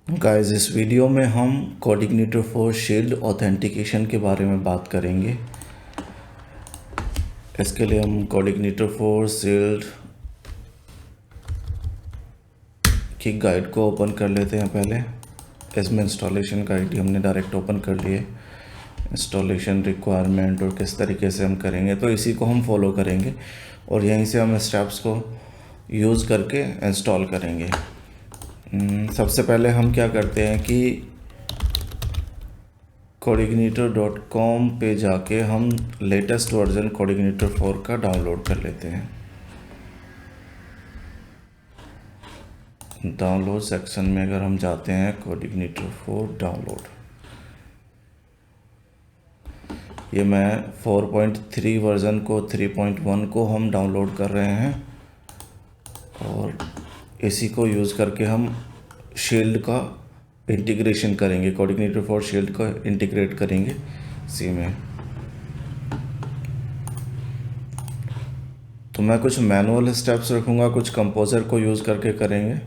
Guys, इस video में हम कोऑर्डिनेटर फॉर शील्ड ऑथेंटिकेशन के बारे में बात करेंगे। इसके लिए हम कोऑर्डिनेटर फॉर शील्ड की गाइड को ओपन कर लेते हैं। पहले इसमें इंस्टॉलेशन गाइड हमने डायरेक्ट ओपन कर लिए। इंस्टॉलेशन रिक्वायरमेंट और किस तरीके से हम करेंगे, तो इसी को हम फॉलो करेंगे और यहीं से हम स्टेप्स को यूज़ करके इंस्टॉल करेंगे। सबसे पहले हम क्या करते हैं कि coordinator.com पे जाके हम लेटेस्ट वर्जन कोऑर्डिनेटर 4 का डाउनलोड कर लेते हैं। डाउनलोड सेक्शन में अगर हम जाते हैं कोऑर्डिनेटर 4 डाउनलोड, ये मैं 4.3 वर्जन को 3.1 को हम डाउनलोड कर रहे हैं और इसी को यूज़ करके हम शील्ड का इंटीग्रेशन करेंगे। कोऑर्डिनेटर फॉर शील्ड का इंटीग्रेट करेंगे इसी में। तो मैं कुछ मैनुअल स्टेप्स रखूँगा, कुछ कंपोज़र को यूज़ करके करेंगे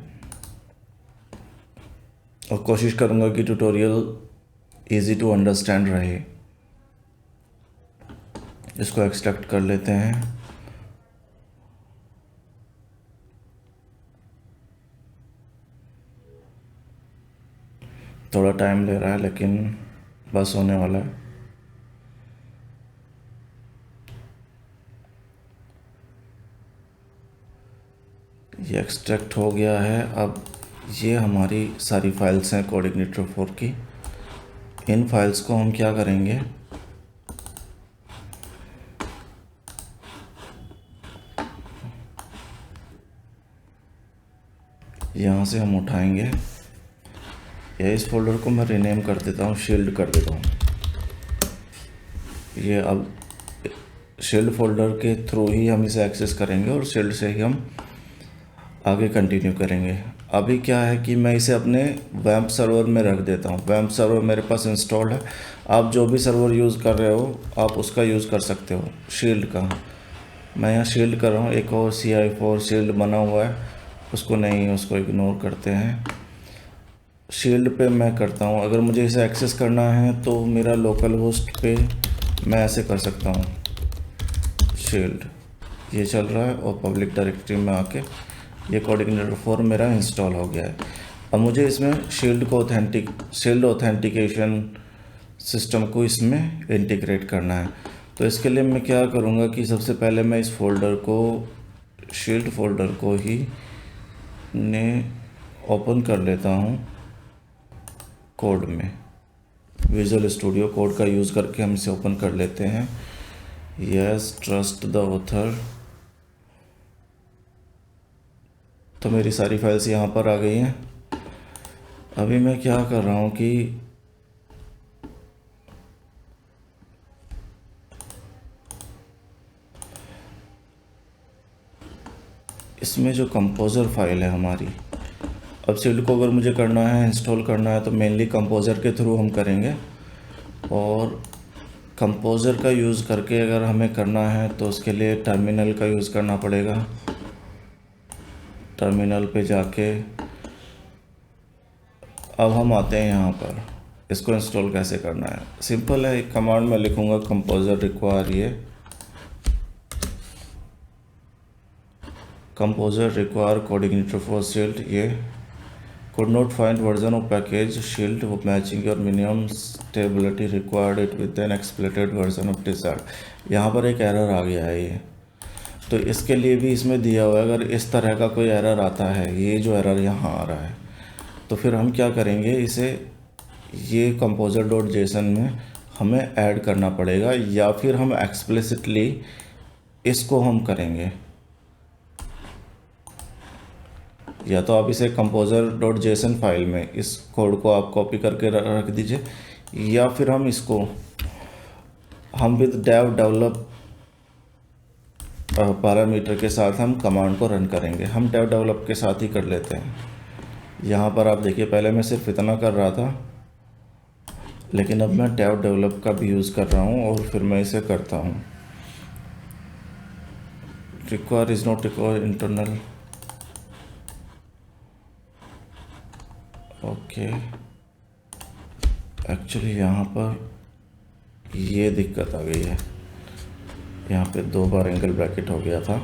और कोशिश करूँगा कि ट्यूटोरियल इजी टू अंडरस्टैंड रहे। इसको एक्सट्रैक्ट कर लेते हैं। थोड़ा टाइम ले रहा है लेकिन बस होने वाला है। ये एक्सट्रैक्ट हो गया है। अब ये हमारी सारी फाइल्स हैं कोऑर्डिनेटर 4 की। इन फाइल्स को हम क्या करेंगे, यहाँ से हम उठाएंगे या इस फोल्डर को मैं रीनेम कर देता हूँ, शील्ड कर देता हूँ। ये अब शील्ड फोल्डर के थ्रू ही हम इसे एक्सेस करेंगे और शील्ड से ही हम आगे कंटिन्यू करेंगे। अभी क्या है कि मैं इसे अपने वैम्प सर्वर में रख देता हूँ। वैम्प सर्वर मेरे पास इंस्टॉल्ड है। आप जो भी सर्वर यूज़ कर रहे हो आप उसका यूज़ कर सकते हो, शील्ड का। मैं यहाँ शील्ड कर रहा हूँ। एक और CI4 शील्ड बना हुआ है, उसको नहीं, उसको इग्नोर करते हैं। शील्ड पे मैं करता हूँ। अगर मुझे इसे एक्सेस करना है तो मेरा लोकल होस्ट पे मैं ऐसे कर सकता हूँ, शील्ड ये चल रहा है और पब्लिक डायरेक्टरी में आके ये कोऑर्डिनेटर 4 मेरा इंस्टॉल हो गया है। अब मुझे इसमें शील्ड ऑथेंटिकेशन सिस्टम को इसमें इंटीग्रेट करना है। तो इसके लिए मैं क्या करूँगा कि सबसे पहले मैं इस फोल्डर को, शील्ड फोल्डर को ही ने ओपन कर लेता हूँ कोड में। विजुअल स्टूडियो कोड का यूज़ करके हम इसे ओपन कर लेते हैं। Yes, trust the author. तो मेरी सारी फाइल्स यहाँ पर आ गई हैं। अभी मैं क्या कर रहा हूँ कि इसमें जो कंपोज़र फाइल है हमारी, अब शील्ड को अगर मुझे करना है, इंस्टॉल करना है, तो मेनली कंपोज़र के थ्रू हम करेंगे। और कंपोज़र का यूज़ करके अगर हमें करना है तो उसके लिए टर्मिनल का यूज़ करना पड़ेगा। टर्मिनल पे जाके अब हम आते हैं यहाँ पर, इसको इंस्टॉल कैसे करना है। सिंपल है, एक कमांड में लिखूँगा कंपोज़र रिक्वायर, ये composer require coordinator for shield, ये could not find version of package shield matching your minimum stability required it with an explicit version of desired। यहाँ पर एक एरर आ गया है ये, तो इसके लिए भी इसमें दिया हुआ है। अगर इस तरह का कोई एरर आता है, ये जो एरर यहाँ आ रहा है, तो फिर हम क्या करेंगे, इसे ये composer.json में हमें ऐड करना पड़ेगा या फिर हम एक्सप्लिसिटली इसको हम करेंगे। या तो आप इसे composer.json फाइल में इस कोड को आप कॉपी करके रख दीजिए, या फिर हम इसको विद dev develop पैरामीटर के साथ हम कमांड को रन करेंगे। हम dev develop के साथ ही कर लेते हैं। यहाँ पर आप देखिए, पहले मैं सिर्फ इतना कर रहा था, लेकिन अब मैं dev develop का भी यूज़ कर रहा हूँ और फिर मैं इसे करता हूँ। require is not require internal, okay, actually यहाँ पर ये दिक्कत आ गई है, यहाँ पे 2 बार एंगल ब्रैकेट हो गया था।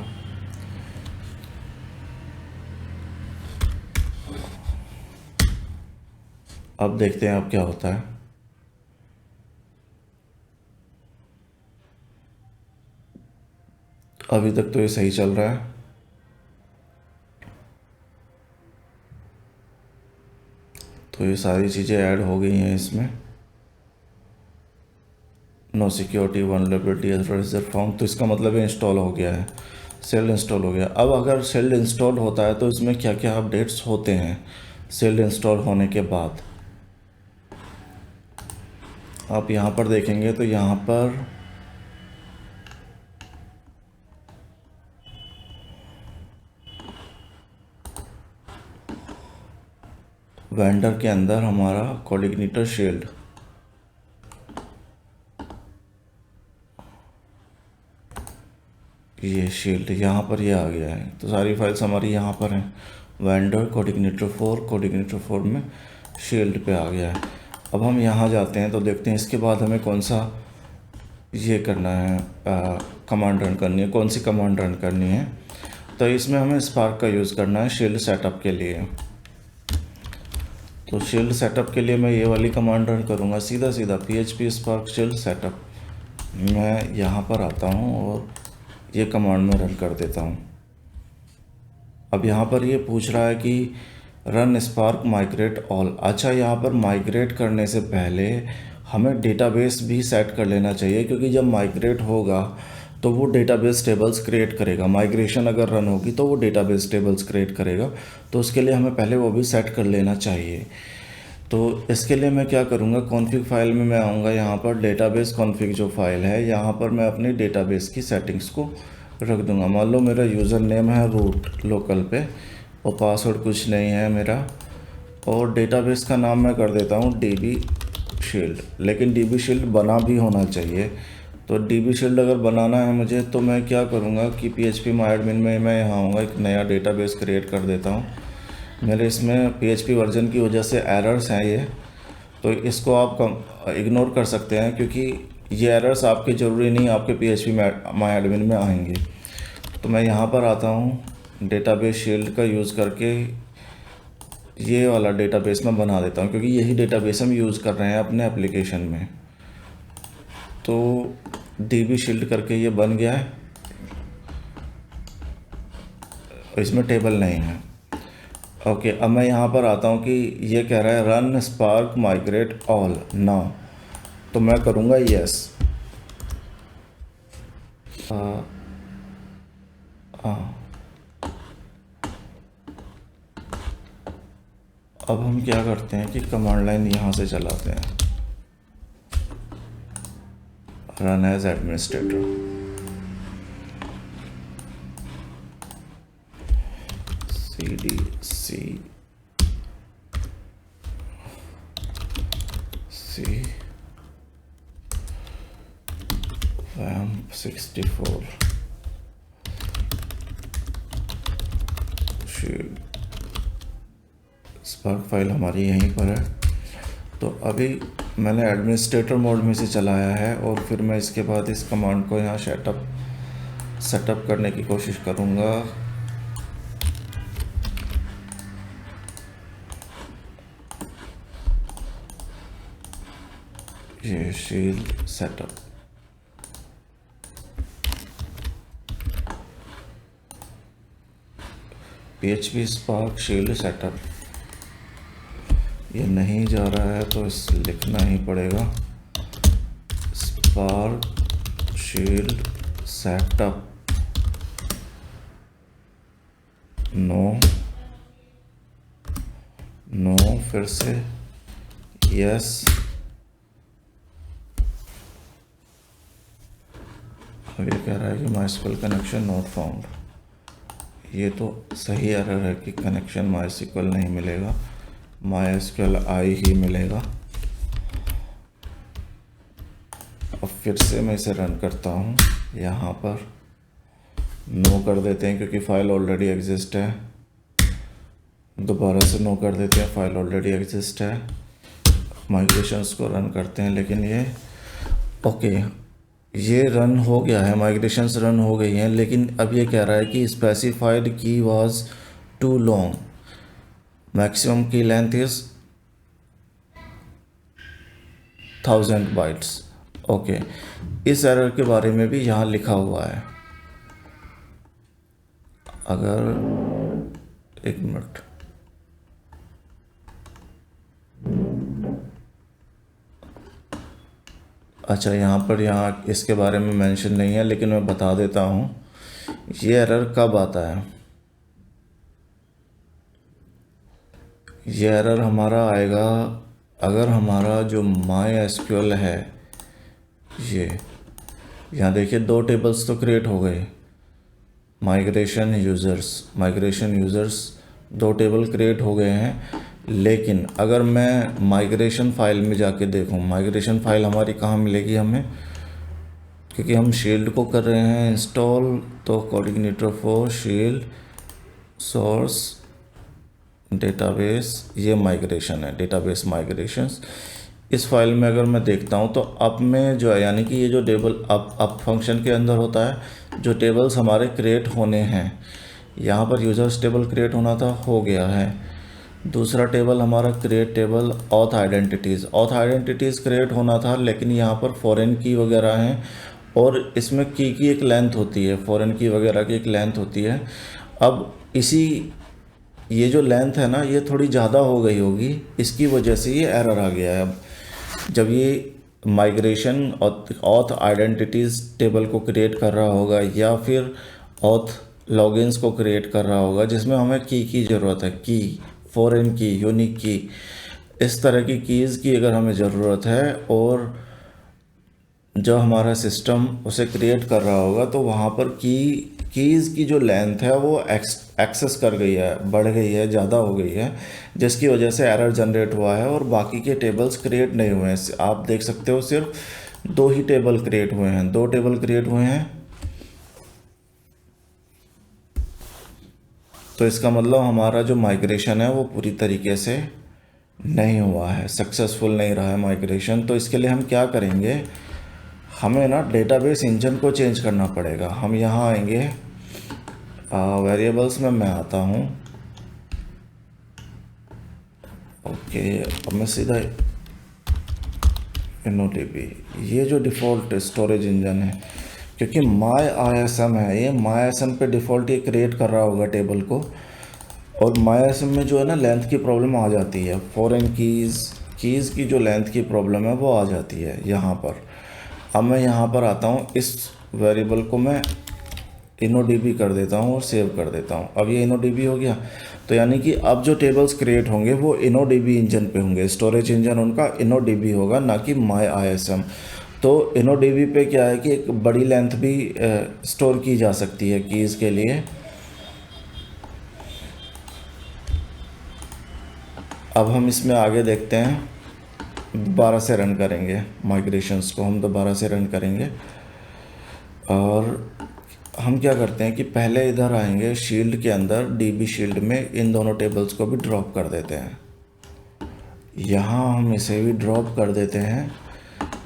अब देखते हैं अब क्या होता है। अभी तक तो ये सही चल रहा है। तो ये सारी चीज़ें ऐड हो गई हैं इसमें। No security vulnerability error found, तो इसका मतलब ये इंस्टॉल हो गया है, सेल्ड इंस्टॉल हो गया। अब अगर सेल्ड इंस्टॉल होता है तो इसमें क्या क्या अपडेट्स होते हैं सेल्ड इंस्टॉल होने के बाद, आप यहाँ पर देखेंगे तो यहाँ पर वेंडर के अंदर हमारा कोऑर्डिनेटर शील्ड, ये शील्ड यहाँ पर ये आ गया है। तो सारी फाइल्स हमारी यहाँ पर हैं, वेंडर कोऑर्डिनेटर 4 में शील्ड पे आ गया है। अब हम यहाँ जाते हैं तो देखते हैं इसके बाद हमें कौन सा ये करना है, कमांड रन करनी है, कौन सी कमांड रन करनी है। तो इसमें हमें स्पार्क का यूज़ करना है शील्ड सेटअप के लिए। तो शील्ड सेटअप के लिए मैं ये वाली कमांड रन करूँगा, सीधा PHP स्पार्क शील्ड सेटअप। मैं यहाँ पर आता हूँ और ये कमांड में रन कर देता हूँ। अब यहाँ पर ये पूछ रहा है कि रन स्पार्क माइग्रेट ऑल। अच्छा, यहाँ पर माइग्रेट करने से पहले हमें डेटाबेस भी सेट कर लेना चाहिए, क्योंकि जब माइग्रेट होगा तो वो डेटाबेस टेबल्स क्रिएट करेगा। माइग्रेशन अगर रन होगी तो वो डेटाबेस टेबल्स क्रिएट करेगा, तो उसके लिए हमें पहले वो भी सेट कर लेना चाहिए। तो इसके लिए मैं क्या करूँगा, कॉन्फ़िग फाइल में मैं आऊँगा, यहाँ पर डेटाबेस कॉन्फ़िग जो फाइल है, यहाँ पर मैं अपनी डेटाबेस की सेटिंग्स को रख दूँगा। मान लो मेरा यूज़र नेम है रूट लोकल पे और पासवर्ड कुछ नहीं है मेरा, और डेटाबेस का नाम मैं कर देता हूँ DB शील्ड। लेकिन DB शील्ड बना भी होना चाहिए। तो DB शील्ड अगर बनाना है मुझे तो मैं क्या करूँगा कि PHP मायडमिन में मैं यहाँ आऊँगा, एक नया डेटाबेस क्रिएट कर देता हूँ। मेरे इसमें PHP वर्जन की वजह से एरर्स हैं ये, तो इसको आप इग्नोर कर सकते हैं, क्योंकि ये एरर्स आपके ज़रूरी नहीं आपके PHP मायडमिन में आएंगे। तो मैं यहाँ पर आता हूँ, डेटाबेस शील्ड का यूज़ करके ये वाला डेटाबेस मैं बना देता हूँ, क्योंकि यही डेटाबेस हम यूज़ कर रहे हैं अपने एप्लीकेशन में। तो DB शील्ड करके ये बन गया है, इसमें टेबल नहीं है। ओके, अब मैं यहाँ पर आता हूँ कि ये कह रहा है run spark migrate all now, तो मैं करूँगा यस। अब हम क्या करते हैं कि कमांड लाइन यहाँ से चलाते हैं, run as administrator. cd c vamp 64 spark file हमारी यहीं पर है। तो अभी मैंने एडमिनिस्ट्रेटर मोड में से चलाया है, और फिर मैं इसके बाद इस कमांड को यहाँ सेटअप करने की कोशिश करूँगा। ये shield setup, PHP spark shield setup, ये नहीं जा रहा है तो इस लिखना ही पड़ेगा स्पार्क शील्ड सेटअप। नो फिर से यस। अब ये कह रहा है कि MySQL कनेक्शन नॉट फाउंड। ये तो सही एरर है कि कनेक्शन MySQL नहीं मिलेगा, MySQL आई ही मिलेगा। अब फिर से मैं इसे रन करता हूँ, यहाँ पर नो कर देते हैं क्योंकि फाइल ऑलरेडी एग्जिस्ट है। दोबारा से नो कर देते हैं, फाइल ऑलरेडी एग्जिस्ट है। माइग्रेशंस को रन करते हैं, लेकिन ये ओके ये रन हो गया है, माइग्रेशंस रन हो गई हैं, लेकिन अब ये कह रहा है कि स्पेसिफाइड की वाज टू लॉन्ग, मैक्सिमम की लेंथ इज 1000 बाइट्स। ओके, इस एरर के बारे में भी यहाँ लिखा हुआ है। अगर एक मिनट, अच्छा यहाँ इसके बारे में मेंशन नहीं है, लेकिन मैं बता देता हूँ ये एरर कब आता है। ये एरर हमारा आएगा अगर हमारा जो MySQL है, ये यहाँ देखिए 2 टेबल्स तो क्रिएट हो गए, माइग्रेशन यूज़र्स 2 टेबल क्रिएट हो गए हैं। लेकिन अगर मैं माइग्रेशन फाइल में जाके देखूं, माइग्रेशन फाइल हमारी कहाँ मिलेगी हमें, क्योंकि हम शील्ड को कर रहे हैं इंस्टॉल, तो coordinator for shield source database, ये माइग्रेशन है, डेटाबेस माइग्रेशंस। इस फाइल में अगर मैं देखता हूँ तो अब में जो है, यानी कि ये जो टेबल अब फंक्शन के अंदर होता है, जो टेबल्स हमारे क्रिएट होने हैं, यहाँ पर यूज़र्स टेबल क्रिएट होना था, हो गया है। दूसरा टेबल हमारा create table auth identities create होना था, लेकिन यहाँ पर फॉरेन की वगैरह हैं और इसमें की एक लेंथ होती है, फॉरेन की वगैरह की एक लेंथ होती है। अब ये जो लेंथ है ना, ये थोड़ी ज़्यादा हो गई होगी, इसकी वजह से ये एरर आ गया है। अब जब ये माइग्रेशन ऑथ आइडेंटिटीज़ टेबल को क्रिएट कर रहा होगा या फिर ऑथ लॉगिन्स को क्रिएट कर रहा होगा, जिसमें हमें की ज़रूरत है, की फॉरेन की, यूनिक की, इस तरह की कीज़ की अगर हमें ज़रूरत है, और जब हमारा सिस्टम उसे क्रिएट कर रहा होगा तो वहाँ पर कीज़ की जो लेंथ है वो एक्सेस कर गई है, बढ़ गई है, ज़्यादा हो गई है, जिसकी वजह से एरर जनरेट हुआ है और बाकी के टेबल्स क्रिएट नहीं हुए हैं। आप देख सकते हो सिर्फ 2 ही टेबल क्रिएट हुए हैं, 2 टेबल क्रिएट हुए हैं। तो इसका मतलब हमारा जो माइग्रेशन है वो पूरी तरीके से नहीं हुआ है, सक्सेसफुल नहीं रहा है माइग्रेशन। तो इसके लिए हम क्या करेंगे, हमें ना डेटाबेस इंजन को चेंज करना पड़ेगा। हम यहाँ आएंगे, वेरिएबल्स में मैं आता हूँ, ओके, अब मैं सीधा InnoDB, ये जो डिफ़ॉल्ट स्टोरेज इंजन है, क्योंकि MyISM है, ये MyISM पे डिफ़ॉल्ट ये क्रिएट कर रहा होगा टेबल को, और MyISM में जो है ना लेंथ की प्रॉब्लम आ जाती है, फॉरेन कीज़ की जो लेंथ की प्रॉब्लम है वो आ जाती है यहाँ पर। अब मैं यहाँ पर आता हूँ, इस वेरिएबल को मैं InnoDB कर देता हूँ और सेव कर देता हूँ। अब ये InnoDB हो गया, तो यानी कि अब जो टेबल्स क्रिएट होंगे वो InnoDB इंजन पे होंगे, स्टोरेज इंजन उनका InnoDB होगा, ना कि MyISM। तो InnoDB पे क्या है कि एक बड़ी लेंथ भी स्टोर की जा सकती है कीज़ के लिए। अब हम इसमें आगे देखते हैं, दोबारा से रन करेंगे माइग्रेशंस को, हम दोबारा से रन करेंगे, और हम क्या करते हैं कि पहले इधर आएंगे शील्ड के अंदर, DB शील्ड में इन दोनों टेबल्स को भी ड्रॉप कर देते हैं। यहाँ हम इसे भी ड्रॉप कर देते हैं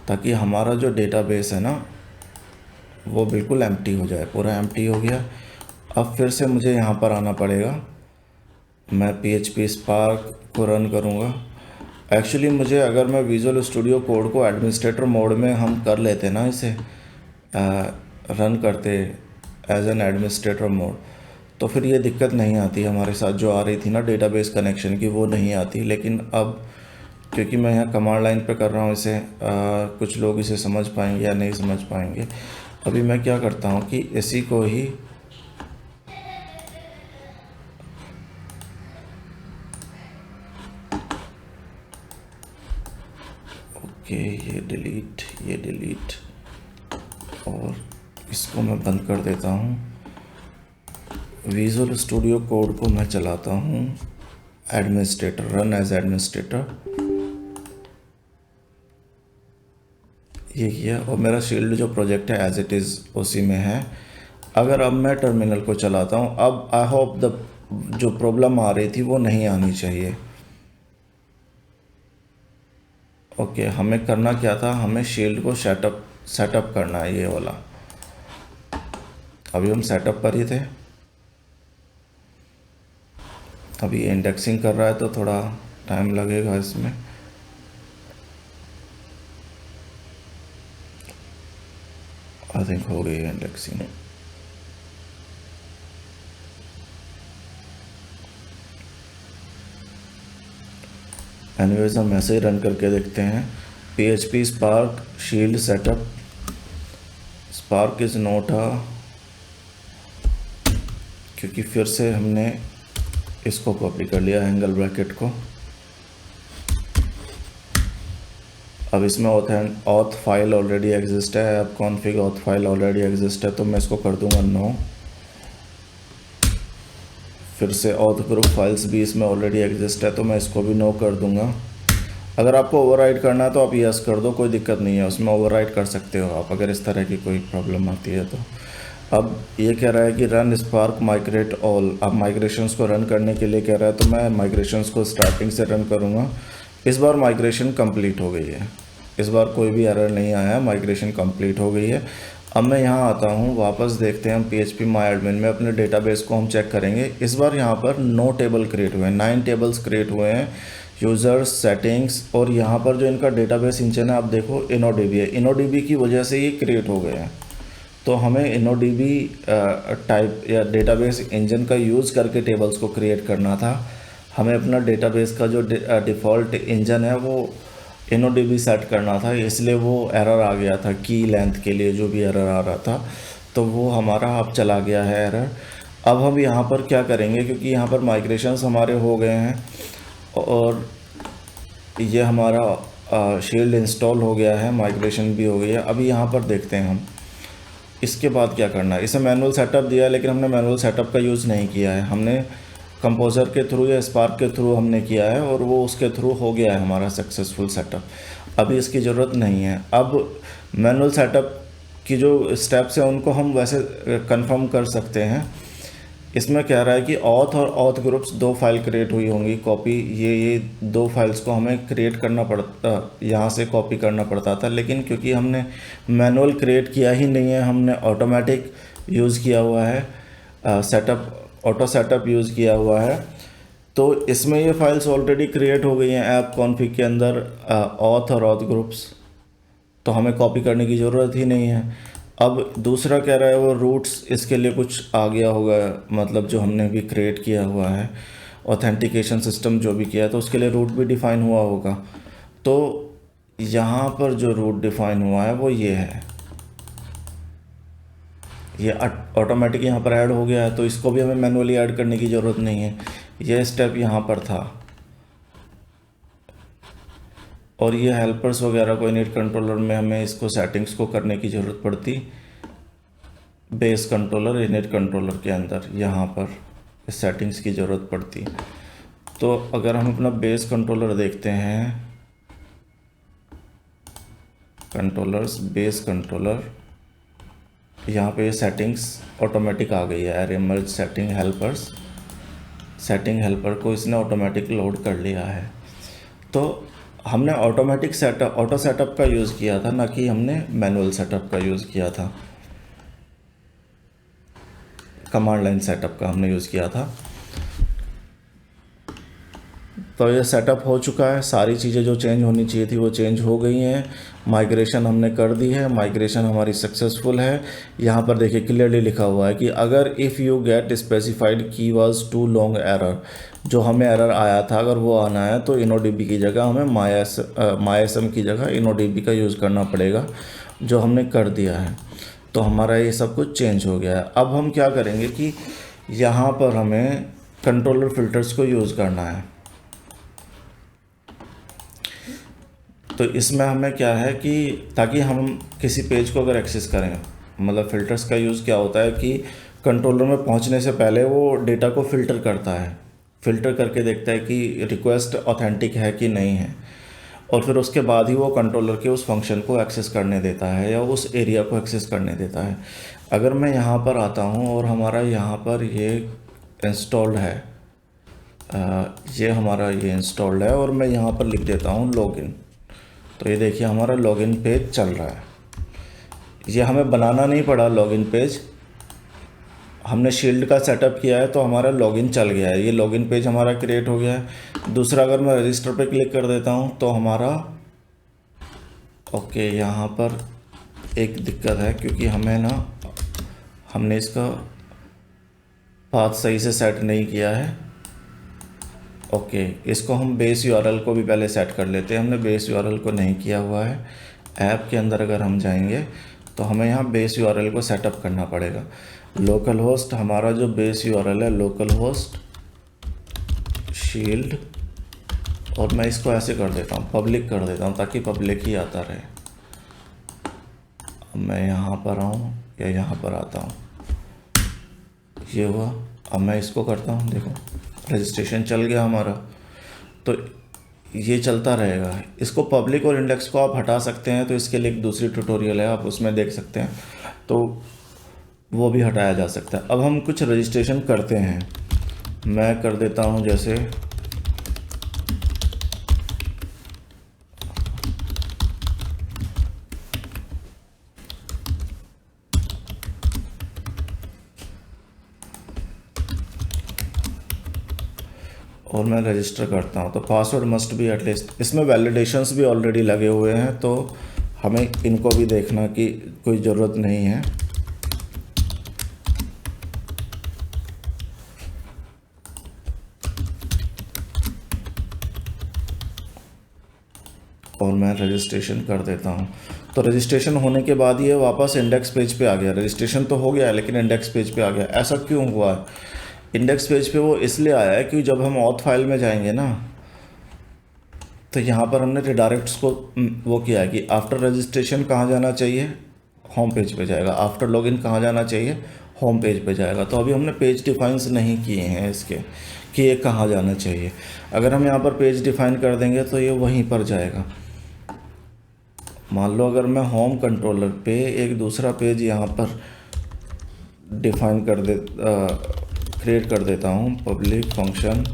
ताकि हमारा जो डेटाबेस है ना वो बिल्कुल एम्प्टी हो जाए, पूरा एम्प्टी हो गया। अब फिर से मुझे यहाँ पर आना पड़ेगा, मैं PHP स्पार्क को रन करूँगा। एक्चुअली मुझे, अगर मैं विजुअल स्टूडियो कोड को एडमिनिस्ट्रेटर मोड में हम कर लेते ना, इसे रन करते एज एन एडमिनिस्ट्रेटर मोड, तो फिर ये दिक्कत नहीं आती हमारे साथ, जो आ रही थी ना डेटाबेस कनेक्शन की, वो नहीं आती। लेकिन अब क्योंकि मैं यहाँ कमांड लाइन पे कर रहा हूँ इसे, कुछ लोग इसे समझ पाएंगे या नहीं समझ पाएंगे। अभी मैं क्या करता हूँ कि इसी को ही ये डिलीट और इसको मैं बंद कर देता हूँ। विजुअल स्टूडियो कोड को मैं चलाता हूँ एडमिनिस्ट्रेटर, रन एज एडमिनिस्ट्रेटर, ये किया, और मेरा शील्ड जो प्रोजेक्ट है एज इट इज़ उसी में है। अगर अब मैं टर्मिनल को चलाता हूँ, अब आई होप द जो प्रॉब्लम आ रही थी वो नहीं आनी चाहिए। ओके, हमें करना क्या था, हमें शील्ड को सेटअप करना है, ये वाला। अभी हम सेटअप पर ही थे, अभी इंडेक्सिंग कर रहा है तो थोड़ा टाइम लगेगा इसमें। आई थिंक हो गई है इंडेक्सिंग। एनीवेज हम ऐसे ही रन करके देखते हैं। PHP spark shield setup, spark is note क्योंकि फिर से हमने इसको कॉपी कर लिया एंगल ब्रैकेट को। अब इसमें ऑथ फाइल ऑलरेडी एग्जिस्ट है, अब config auth file already exist है, तो मैं इसको कर दूंगा नो। फिर से ऑथ ग्रुप फाइल्स भी इसमें ऑलरेडी एग्जिस्ट है, तो मैं इसको भी नो कर दूंगा। अगर आपको ओवरराइड करना है तो आप यस कर दो, कोई दिक्कत नहीं है, उसमें ओवरराइड कर सकते हो आप अगर इस तरह की कोई प्रॉब्लम आती है तो। अब ये कह रहा है कि रन स्पार्क माइग्रेट ऑल। अब माइग्रेशंस को रन करने के लिए कह रहा है, तो मैं माइग्रेशंस को स्टार्टिंग से रन करूँगा। इस बार माइग्रेशन कंप्लीट हो गई है, इस बार कोई भी एरर नहीं आया, माइग्रेशन कंप्लीट हो गई है। अब मैं यहाँ आता हूँ, वापस देखते हैं हम PHP माई एडमिन में अपने डेटाबेस को हम चेक करेंगे। इस बार यहाँ पर 9 टेबल क्रिएट हुए हैं, 9 टेबल्स क्रिएट हुए हैं, यूज़र्स, सेटिंग्स, और यहाँ पर जो इनका डेटाबेस इंजन है आप देखो InnoDB है, InnoDB की वजह से ये क्रिएट हो गए हैं। तो हमें InnoDB टाइप या डेटाबेस इंजन का यूज़ करके टेबल्स को क्रिएट करना था। हमें अपना डेटाबेस का जो डिफ़ॉल्ट इंजन है वो InnoDB सेट करना था, इसलिए वो एरर आ गया था की लेंथ के लिए, जो भी एरर आ रहा था तो वो हमारा अब चला गया है एरर। अब हम यहाँ पर क्या करेंगे, क्योंकि यहाँ पर माइग्रेशंस हमारे हो गए हैं और ये हमारा शील्ड इंस्टॉल हो गया है, माइग्रेशन भी हो गई है। अभी यहाँ पर देखते हैं हम इसके बाद क्या करना है। इसे मैनुअल सेटअप दिया है, लेकिन हमने मैनुअल सेटअप का यूज़ नहीं किया है, हमने कंपोज़र के थ्रू या स्पार्क के थ्रू हमने किया है और वो उसके थ्रू हो गया है हमारा सक्सेसफुल सेटअप। अभी इसकी ज़रूरत नहीं है। अब मैनुअल सेटअप की जो स्टेप्स हैं उनको हम वैसे कंफर्म कर सकते हैं। इसमें कह रहा है कि ऑथ और ऑथ ग्रुप्स 2 फाइल क्रिएट हुई होंगी, कॉपी, ये 2 फाइल्स को हमें क्रिएट करना पड़ता, यहाँ से कॉपी करना पड़ता था, लेकिन क्योंकि हमने मैनुअल क्रिएट किया ही नहीं है, हमने ऑटोमेटिक यूज़ किया हुआ है, ऑटो सेटअप यूज़ किया हुआ है, तो इसमें ये फाइल्स ऑलरेडी क्रिएट हो गई हैं ऐप कॉन्फ़िग के अंदर, ऑथ और ऑथ ग्रुप्स, तो हमें कॉपी करने की ज़रूरत ही नहीं है। अब दूसरा कह रहा है वो रूट्स, इसके लिए कुछ आ गया होगा, मतलब जो हमने भी क्रिएट किया हुआ है ऑथेंटिकेशन सिस्टम जो भी किया है, तो उसके लिए रूट भी डिफ़ाइन हुआ होगा। तो यहाँ पर जो रूट डिफ़ाइन हुआ है वो ये है, ये ऑटोमेटिक यहाँ पर ऐड हो गया है, तो इसको भी हमें मैनुअली ऐड करने की ज़रूरत नहीं है, ये स्टेप यहाँ पर था। और ये हेल्पर्स वगैरह को इनिट कंट्रोलर में हमें इसको सेटिंग्स को करने की ज़रूरत पड़ती, बेस कंट्रोलर इनिट कंट्रोलर के अंदर यहाँ पर इस सेटिंग्स की ज़रूरत पड़ती। तो अगर हम अपना बेस कंट्रोलर देखते हैं, कंट्रोलर्स, बेस कंट्रोलर, यहाँ पे सेटिंग्स ऑटोमेटिक आ गई है, एरे मर्ज सेटिंग हेल्पर्स, सेटिंग हेल्पर को इसने ऑटोमेटिक लोड कर लिया है। तो हमने ऑटोमेटिक सेटअप, ऑटो सेटअप का यूज़ किया था, ना कि हमने मैनुअल सेटअप का यूज़ किया था, कमांड लाइन सेटअप का हमने यूज़ किया था। तो ये सेटअप हो चुका है, सारी चीज़ें जो चेंज होनी चाहिए थी वो चेंज हो गई हैं, माइग्रेशन हमने कर दी है, माइग्रेशन हमारी सक्सेसफुल है। यहाँ पर देखिए क्लियरली लिखा हुआ है कि अगर इफ़ यू गेट स्पेसिफाइड की वाज टू लॉन्ग एरर, जो हमें एरर आया था अगर वो आना है तो InnoDB की जगह हमें MySM की जगह InnoDB का यूज़ करना पड़ेगा, जो हमने कर दिया है। तो हमारा ये सब कुछ चेंज हो गया है। अब हम क्या करेंगे कि यहाँ पर हमें कंट्रोलर फिल्टर्स को यूज़ करना है। तो इसमें हमें क्या है कि ताकि हम किसी पेज को अगर एक्सेस करें, मतलब फ़िल्टर्स का यूज़ क्या होता है कि कंट्रोलर में पहुंचने से पहले वो डेटा को फ़िल्टर करता है, फ़िल्टर करके देखता है कि रिक्वेस्ट ऑथेंटिक है कि नहीं है, और फिर उसके बाद ही वो कंट्रोलर के उस फंक्शन को एक्सेस करने देता है या उस एरिया को एक्सेस करने देता है। अगर मैं यहाँ पर आता हूँ और हमारा यहाँ पर ये इंस्टॉल्ड है, ये हमारा ये इंस्टॉल्ड है और मैं यहाँ पर लिख देता हूँ लॉगिन। तो ये देखिए हमारा लॉगिन पेज चल रहा है। ये हमें बनाना नहीं पड़ा लॉगिन पेज, हमने शील्ड का सेटअप किया है तो हमारा लॉगिन चल गया है। ये लॉगिन पेज हमारा क्रिएट हो गया है। दूसरा, अगर मैं रजिस्टर पे क्लिक कर देता हूँ तो हमारा ओके, यहाँ पर एक दिक्कत है क्योंकि हमने इसका पाथ सही से सेट नहीं किया है। ओके, इसको हम बेस यूआरएल को भी पहले सेट कर लेते हैं। हमने बेस यूआरएल को नहीं किया हुआ है। ऐप के अंदर अगर हम जाएंगे तो हमें यहाँ बेस यूआरएल को सेटअप करना पड़ेगा। लोकल होस्ट, हमारा जो बेस यूआरएल है लोकल होस्ट शील्ड, और मैं इसको ऐसे कर देता हूँ, पब्लिक कर देता हूँ ताकि पब्लिक ही आता रहे। अब मैं यहाँ पर आऊँ या यहाँ पर आता हूँ, ये हुआ। अब मैं इसको करता हूँ, देखो रजिस्ट्रेशन चल गया हमारा। तो ये चलता रहेगा। इसको पब्लिक और इंडेक्स को आप हटा सकते हैं, तो इसके लिए एक दूसरी ट्यूटोरियल है, आप उसमें देख सकते हैं, तो वो भी हटाया जा सकता है। अब हम कुछ रजिस्ट्रेशन करते हैं। मैं कर देता हूँ जैसे और मैं रजिस्टर करता हूँ, तो पासवर्ड मस्ट बी एटलीस्ट। इसमें वैलिडेशंस भी ऑलरेडी लगे हुए हैं, तो हमें इनको भी देखना की कोई ज़रूरत नहीं है। और मैं रजिस्ट्रेशन कर देता हूँ। तो रजिस्ट्रेशन होने के बाद ये वापस इंडेक्स पेज पे आ गया। रजिस्ट्रेशन तो हो गया है लेकिन इंडेक्स पेज पे आ गया। ऐसा क्यों हुआ है? इंडेक्स पेज पे वो इसलिए आया है कि जब हम ऑथ फाइल में जाएंगे ना, तो यहाँ पर हमने रिडायरेक्ट्स को वो किया है कि आफ्टर रजिस्ट्रेशन कहाँ जाना चाहिए, होम पेज पे जाएगा। आफ्टर लॉगिन कहाँ जाना चाहिए, होम पेज पे जाएगा। तो अभी हमने पेज डिफाइंस नहीं किए हैं इसके कि ये कहाँ जाना चाहिए। अगर हम यहाँ पर पेज डिफाइन कर देंगे तो ये वहीं पर जाएगा। मान लो अगर मैं होम कंट्रोलर पे एक दूसरा पेज यहाँ पर डिफाइन क्रिएट कर देता हूँ, पब्लिक फंक्शन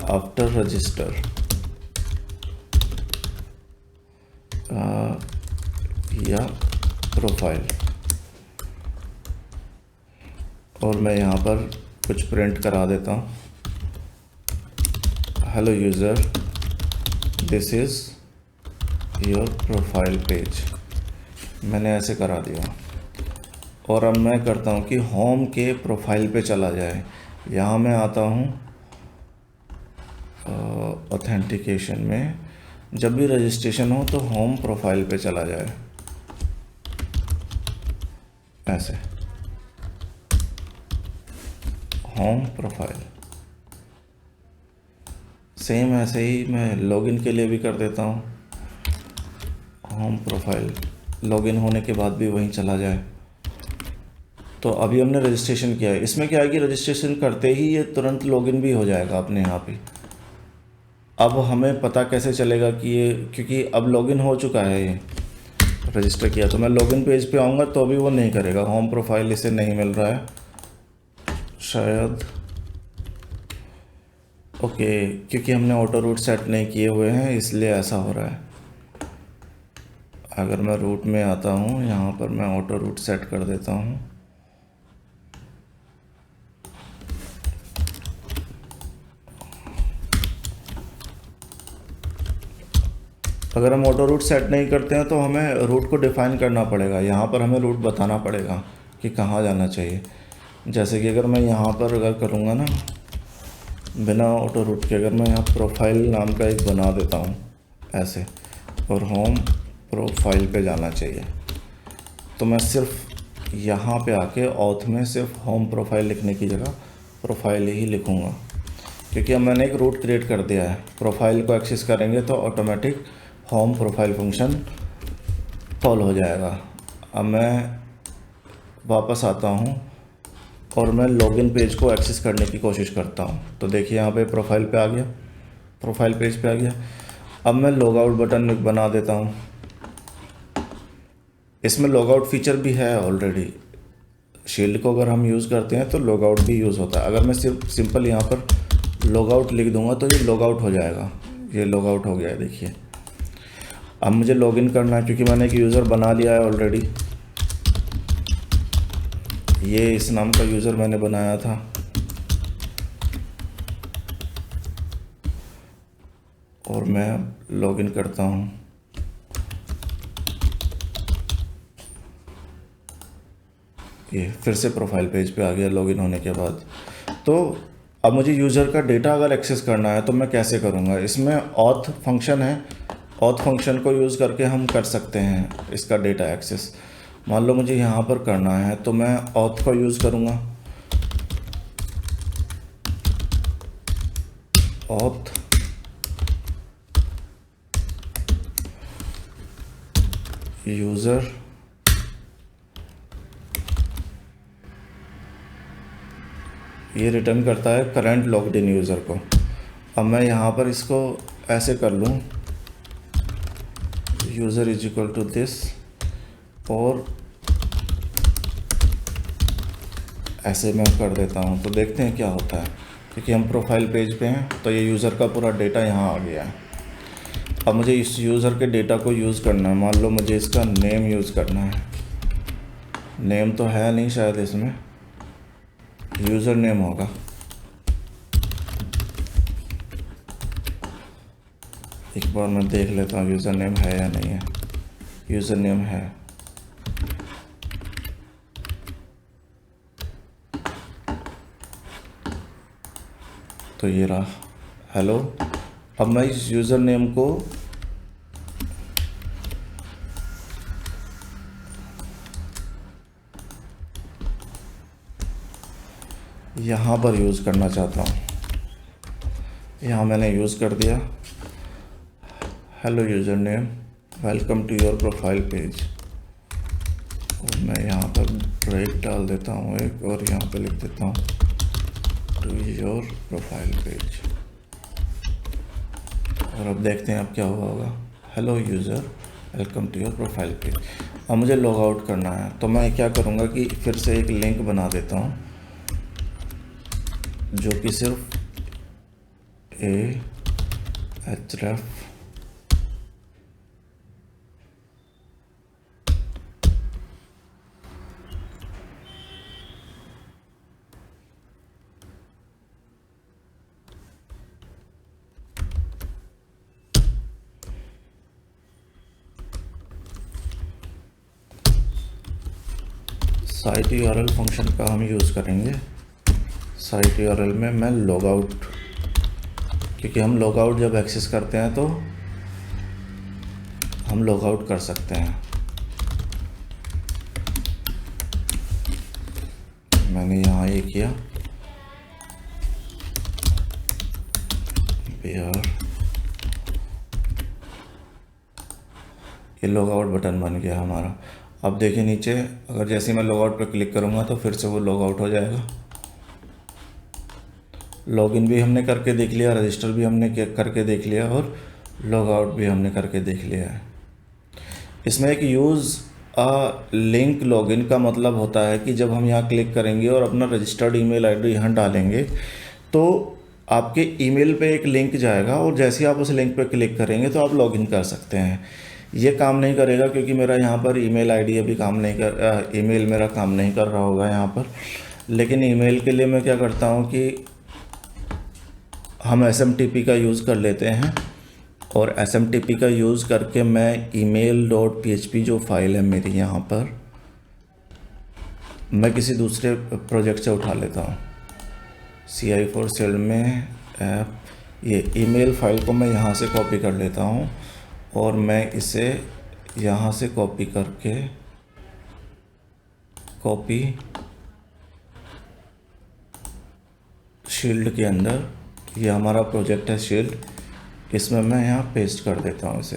आफ्टर रजिस्टर या प्रोफाइल, और मैं यहाँ पर कुछ प्रिंट करा देता हूँ, hello user this is your profile page. मैंने ऐसे करा दिया। और अब मैं करता हूँ कि होम के प्रोफाइल पे चला जाए। यहाँ मैं आता हूँ ऑथेंटिकेशन में, जब भी रजिस्ट्रेशन हो तो होम प्रोफाइल पे चला जाए, ऐसे होम प्रोफाइल। सेम ऐसे ही मैं लॉगिन के लिए भी कर देता हूँ, होम प्रोफाइल, लॉगिन होने के बाद भी वहीं चला जाए। तो अभी हमने रजिस्ट्रेशन किया है। इसमें क्या है कि रजिस्ट्रेशन करते ही ये तुरंत लॉगिन भी हो जाएगा अपने यहाँ पे। अब हमें पता कैसे चलेगा कि ये, क्योंकि अब लॉगिन हो चुका है, ये रजिस्टर किया, तो मैं लॉगिन पेज पे आऊँगा तो अभी वो नहीं करेगा। होम प्रोफाइल इसे नहीं मिल रहा है शायद, ओके, क्योंकि हमने ऑटो रूट सेट नहीं किए हुए हैं इसलिए ऐसा हो रहा है। अगर मैं रूट में आता हूँ, यहाँ पर मैं ऑटो रूट सेट कर देता हूँ। अगर हम ऑटो रूट सेट नहीं करते हैं तो हमें रूट को डिफ़ाइन करना पड़ेगा। यहाँ पर हमें रूट बताना पड़ेगा कि कहाँ जाना चाहिए। जैसे कि अगर मैं यहाँ पर अगर करूँगा ना बिना ऑटो रूट के, अगर मैं यहाँ प्रोफाइल नाम का एक बना देता हूँ ऐसे, और होम प्रोफाइल पे जाना चाहिए, तो मैं सिर्फ यहाँ पे आके ऑथ में सिर्फ होम प्रोफाइल लिखने की जगह प्रोफाइल ही लिखूँगा, क्योंकि अब मैंने एक रूट क्रिएट कर दिया है। प्रोफाइल को एक्सेस करेंगे तो automatic home profile function call हो जाएगा। अब मैं वापस आता हूँ और मैं लॉगिन पेज को एक्सेस करने की कोशिश करता हूँ, तो देखिए यहाँ पे प्रोफाइल पे आ गया, प्रोफाइल पेज पे आ गया। अब मैं लॉग आउट बटन बना देता हूँ। इसमें लॉगआउट फीचर भी है ऑलरेडी। शील्ड को अगर हम यूज़ करते हैं तो लॉगआउट भी यूज़ होता है। अगर मैं सिर्फ सिंपल यहाँ पर लॉगआउट लिख दूंगा तो ये लॉगआउट हो जाएगा। ये लॉगआउट हो गया है, देखिए। अब मुझे लॉगिन करना है क्योंकि मैंने एक यूज़र बना लिया है ऑलरेडी। ये इस नाम का यूज़र मैंने बनाया था। और मैं लॉगिन करता हूँ। ये फिर से प्रोफाइल पेज पे आ गया लॉगिन होने के बाद। तो अब मुझे यूज़र का डेटा अगर एक्सेस करना है तो मैं कैसे करूँगा? इसमें ऑथ फंक्शन है। ऑथ फंक्शन को यूज़ करके हम कर सकते हैं इसका डेटा एक्सेस। मान लो मुझे यहाँ पर करना है तो मैं ऑथ का यूज़ करूँगा। ऑथ यूज़र ये रिटर्न करता है करंट लॉग्ड इन यूज़र को। अब मैं यहाँ पर इसको ऐसे कर लूँ, user is equal to this, और ऐसे मैं कर देता हूँ। तो देखते हैं क्या होता है, क्योंकि हम प्रोफाइल पेज पे हैं तो ये यूज़र का पूरा डेटा यहाँ आ गया है। अब मुझे इस यूज़र के डेटा को यूज़ करना है। मान लो मुझे इसका नेम यूज़ करना है। नेम तो है नहीं शायद इसमें, यूज़र नेम होगा। एक बार मैं देख लेता हूँ यूज़र नेम है या नहीं है। यूज़र नेम है। तो ये रहा हेलो। अब मैं इस यूज़र नेम को यहाँ पर यूज़ करना चाहता हूँ। यहाँ मैंने यूज़ कर दिया, hello user name, welcome to your profile page. और मैं यहाँ पर ब्रेक डाल देता हूँ एक, और यहाँ पे लिख देता हूँ टू योर प्रोफाइल पेज। और अब देखते हैं अब क्या हुआ होगा। Hello user, welcome to your profile page. अब मुझे लॉग आउट करना है तो मैं क्या करूँगा कि फिर से एक लिंक बना देता हूँ जो कि सिर्फ href साइट यूआरएल फंक्शन का हम यूज़ करेंगे। साइट यूआरएल में मैं लॉग आउट, क्योंकि हम लॉग आउट जब एक्सेस करते हैं तो हम लॉग आउट कर सकते हैं। मैंने यहाँ ये किया, बिहार, ये लॉग आउट बटन बन गया हमारा। अब देखिए नीचे, अगर जैसे मैं लॉग आउट पर क्लिक करूँगा तो फिर से वो लॉग आउट हो जाएगा। लॉगिन भी हमने करके देख लिया, रजिस्टर भी हमने करके देख लिया, और लॉग आउट भी हमने करके देख लिया है। इसमें एक यूज़ लिंक लॉगिन का मतलब होता है कि जब हम यहाँ क्लिक करेंगे और अपना रजिस्टर्ड ईमेल आईडी यहाँ डालेंगे तो आपके ईमेल पे एक लिंक जाएगा, और जैसे ही आप उस लिंक पे क्लिक करेंगे तो आप लॉगिन कर सकते हैं। ये काम नहीं करेगा क्योंकि मेरा यहाँ पर ईमेल आईडी अभी काम नहीं कर, ईमेल मेरा काम नहीं कर रहा होगा यहाँ पर। लेकिन ईमेल के लिए मैं क्या करता हूँ कि हम SMTP का यूज़ कर लेते हैं, और SMTP का यूज़ करके मैं email.php जो फाइल है मेरी यहाँ पर, मैं किसी दूसरे प्रोजेक्ट से उठा लेता हूँ। CI4 में ऐप, ये ईमेल फाइल को मैं यहाँ से कॉपी कर लेता हूँ, और मैं इसे यहाँ से कॉपी करके कॉपी शील्ड के अंदर, ये हमारा प्रोजेक्ट है शील्ड, इसमें मैं यहाँ पेस्ट कर देता हूँ इसे।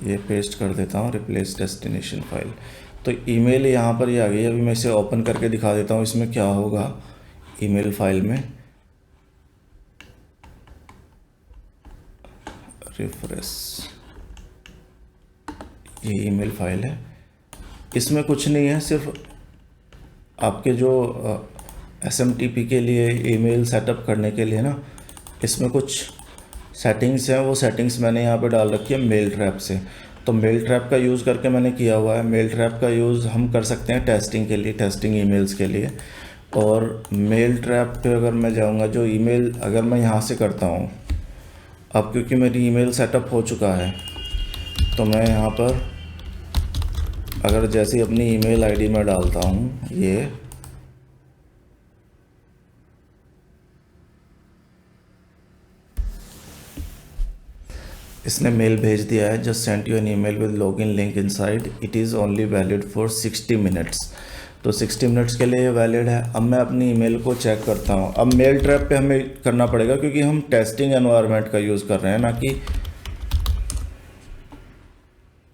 ये पेस्ट कर देता हूँ, रिप्लेस डेस्टिनेशन फाइल। तो ईमेल यहाँ पर ये आ गई। अभी मैं इसे ओपन करके दिखा देता हूँ इसमें क्या होगा। ईमेल फाइल में रिफ्रेश, ये ईमेल फाइल है। इसमें कुछ नहीं है, सिर्फ आपके जो SMTP के लिए ईमेल सेटअप करने के लिए ना, इसमें कुछ सेटिंग्स हैं, वो सेटिंग्स मैंने यहाँ पे डाल रखी है मेल ट्रैप से। तो मेल ट्रैप का यूज़ करके मैंने किया हुआ है। मेल ट्रैप का यूज़ हम कर सकते हैं टेस्टिंग के लिए, टेस्टिंग ईमेल्स के लिए। और मेल ट्रैप पे अगर मैं जाऊँगा, जो ईमेल अगर मैं यहाँ से करता हूँ, अब क्योंकि मेरी ईमेल सेटअप हो चुका है, तो मैं यहाँ पर अगर जैसे ही अपनी ईमेल आईडी में डालता हूँ, ये इसने मेल भेज दिया है, just send you an email with login link inside, it is only valid for 60 minutes. तो 60 मिनट्स के लिए ये वैलिड है। अब मैं अपनी ईमेल को चेक करता हूँ। अब मेल ट्रैप पे हमें करना पड़ेगा, क्योंकि हम टेस्टिंग एनवायरनमेंट का यूज़ कर रहे हैं, ना कि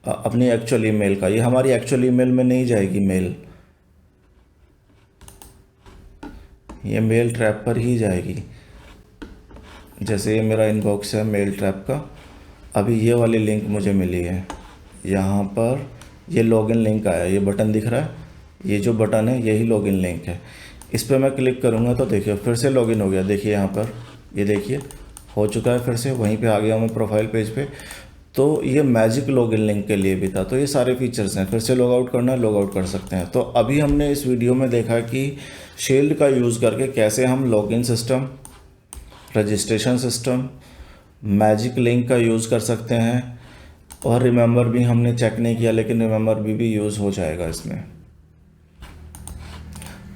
अपनी एक्चुअल ईमेल का। ये हमारी एक्चुअल ईमेल में नहीं जाएगी मेल, ये मेल ट्रैप पर ही जाएगी। जैसे ये मेरा इनबॉक्स है मेल ट्रैप का, अभी ये वाली लिंक मुझे मिली है, यहाँ पर ये लॉगिन लिंक आया, ये बटन दिख रहा है, ये जो बटन है यही लॉगिन लिंक है। इस पर मैं क्लिक करूँगा तो देखिए फिर से लॉगिन हो गया। देखिए यहाँ पर, ये देखिए हो चुका है, फिर से वहीं पे आ गया मैं प्रोफाइल पेज पे। तो ये मैजिक लॉगिन लिंक के लिए भी था। तो ये सारे फीचर्स हैं। फिर से लॉग आउट करना है, लॉग आउट कर सकते हैं। तो अभी हमने इस वीडियो में देखा कि शील्ड का यूज़ करके कैसे हम login system, registration system, magic link का यूज़ कर सकते हैं। और रिमेंबर भी हमने चेक नहीं किया, लेकिन रिमेंबर भी यूज़ हो जाएगा इसमें।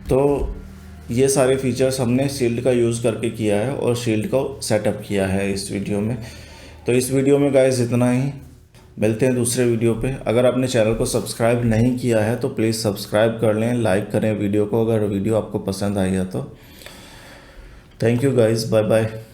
तो ये सारे फीचर्स हमने शील्ड का यूज़ करके किया है और शील्ड को सेटअप किया है इस वीडियो में। तो इस वीडियो में गाइस इतना ही। मिलते हैं दूसरे वीडियो पे। अगर आपने चैनल को सब्सक्राइब नहीं किया है तो प्लीज़ सब्सक्राइब कर लें, लाइक करें वीडियो को, अगर वीडियो आपको पसंद आई है तो। Thank you guys, bye bye.